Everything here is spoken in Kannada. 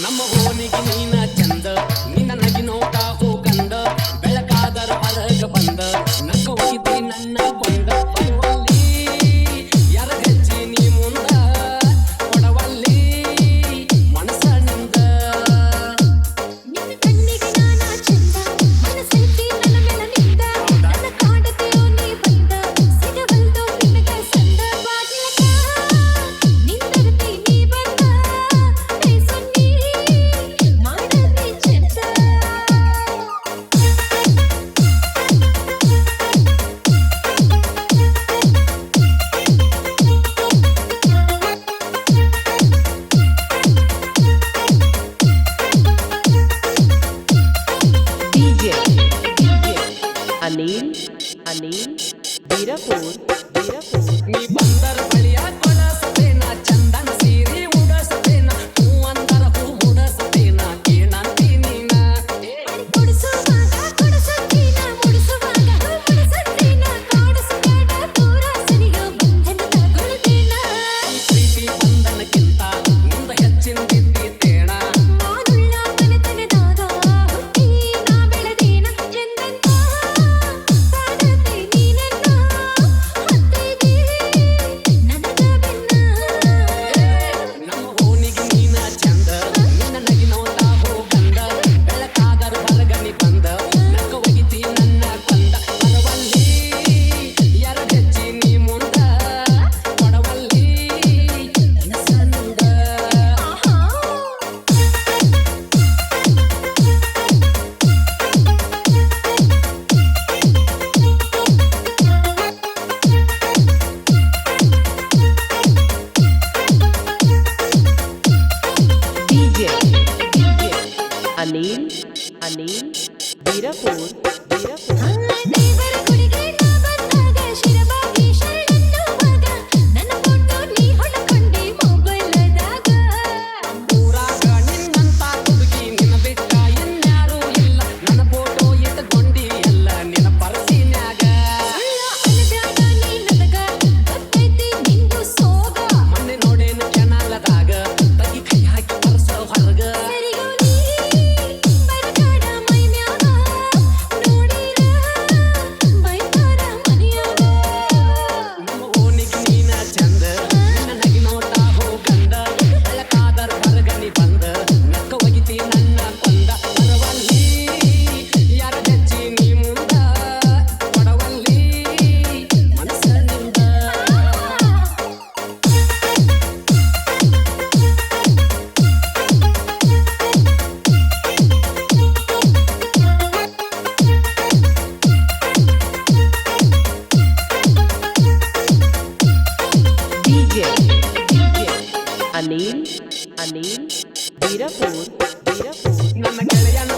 ನಮ್ಮ ಓಣಿಗೆ ನೀನ ಚಂದ ನಿನ್ನ ನಗಿ ನೋಟ ಹೋಗಂದ ಬೆಳಕಾದರ ಹೊರಗ ಬಂದ ನಕ್ಕ ಹೋಗಿದ್ದಿ ನನ್ನ ಕೊಂದ ಬರುವಲ್ಲಿ ಯಾರ ಹೆಜ್ಜೆ ನೀ ಮುಂದ ಕೊಡವಲ್ಲಿ ಮನಸ ನಿಂದ ನಿನ್ನ ಕಣ್ಣಿಗೆ ನಾನಾ ಚಂದ ಮನಸ್ಸೈತಿ ನನ್ನ ಮೇಲ ನಿಂದ ನನ್ನ ಕಾಡತೆಯೋ ನೀ ಬಂದ ಸಿಗವಲ್ದು ನಿನಗ ಸಂದ ಬಾಗಿಲಕ ನಿಂದರ್ತಿ ನೀ ಬಂದ ಬೇಸುನ್ನಿ ಮಾಡದಿ ಚಂದ DJ Anil Birapur ನೀ ಬಂದರ ಬಳಿಯ ಕೊಡಸತೇನ ಚಂದನ ಸೀರೆ ಉಡಸತೇನ ಹೂ ಅಂದರ ಹೂ ಉಡಸತೇನ ಏನಂತಿ ನೀನ ಕೊಡಿಸುವಾಗ ಕೊಡಿಸುತ್ತೀನ ಮುಡಿಸುವಾಗ ಮುಡಿಸುತ್ತೀನ ಕಾಡಿಸಬೇಡ ದೂರ ಸರಿಯೋ ಬಂಧನ ತಗೊಳ್ತೀನ ಪ್ರೀತಿ ಬಂಧನಕ್ಕಿಂತ ನಿಂದ ಹೆಚ್ಚಿಂದಿದ್ದೇಣ ನಾನುಳ್ಳ ಮನೆತನದಾಗ ಹುಟ್ಟಿ ನಾ ಬೆಳೆದೇನ ಎಂದೆಂದ ಕಾಡದೆ ನೀನನ್ನ ಹತ್ತಿಗೆ ನನಗ ಬೆನ್ನ ನಮ್ಮ ಓಣಿಗೆ ನೀನ ಚಂದ ನಿನ್ನ ನಗಿ ನೋಟ ಹೋಗಂದ ಬೆಳಕಾದರ ಹೊರಗನಿ ಬಂದ ನಕ್ಕ ಒಗಿತಿ ನನ್ನ ಕೊಂದ ಬರವಲ್ಲಿ ಎರಡು ಹೆಜ್ಜೆ ನೀ ಮುಂದ ಕೊಡವಲ್ಲಿ ನನಸಂದ ಆಹಾ DJ Anil Birapur ದೇವರ ಗುಡಿಗೆ ನಾ ಬಂದಾಗ ಶಿರಬಾಗಿ ಶರಣನ್ನುವಾಗ ನನ್ನ ಫೋಟೋ ನೀ ಹೊಡ್ಕೊಂಡಿ ಮೊಬೈಲದಾಗ ಊರಾಗ ನಿನ್ನಂತ ಹುಡುಗಿ ನಿನ್ನ ಬಿಟ್ಟ ಇನ್ಯಾರೂ ಇಲ್ಲ ನನ್ನ ಫೋಟೋ ಇಟ್ಕೊಂಡಿ ಎಲ್ಲ ನಿನ್ನ ಪರ್ಸಿನ್ಯಾಗ ಅಲಬ್ಯಾಡ ನೀ ನನಗ ಗೊತ್ತೈತಿ ನಿಂದು ಸೋಗ ಮೊನ್ನೆ ನೋಡೇನು ಕೆನಾಲದಾಗ ತಗಿ ಕೈ ಹಾಕಿ ಪರ್ಸ ಹೊರಗ ಸರಿಯೋ ನೀ ಬರಗಾಡ ಮೈ ಮ್ಯಾಗ ನೋಡಿರ ಬೈತಾರ ಮನೆಯಾಗ ನಮ್ಮ ಓಣಿಗೆ ನೀನ ಚಂದ ನಿನ್ನ ನಗಿ ನೋಟ ಹೋಗಂದ ಬೆಳಕಾದರ ಹೊರಗನಿ ಬಂದ ನಕ್ಕ ಒಗಿತಿ ನನ್ನ ಕೊಂದ ಬರವಲ್ಲಿ ಯಾರ ಹೆಜ್ಜೆ ನೀ ಮುಂದ ಕೊಡವಲ್ಲಿ ಮನಸ್ಸನಿಂದ DJ Anil Birapur ನನ್ನ ಗೆಳೆಯನ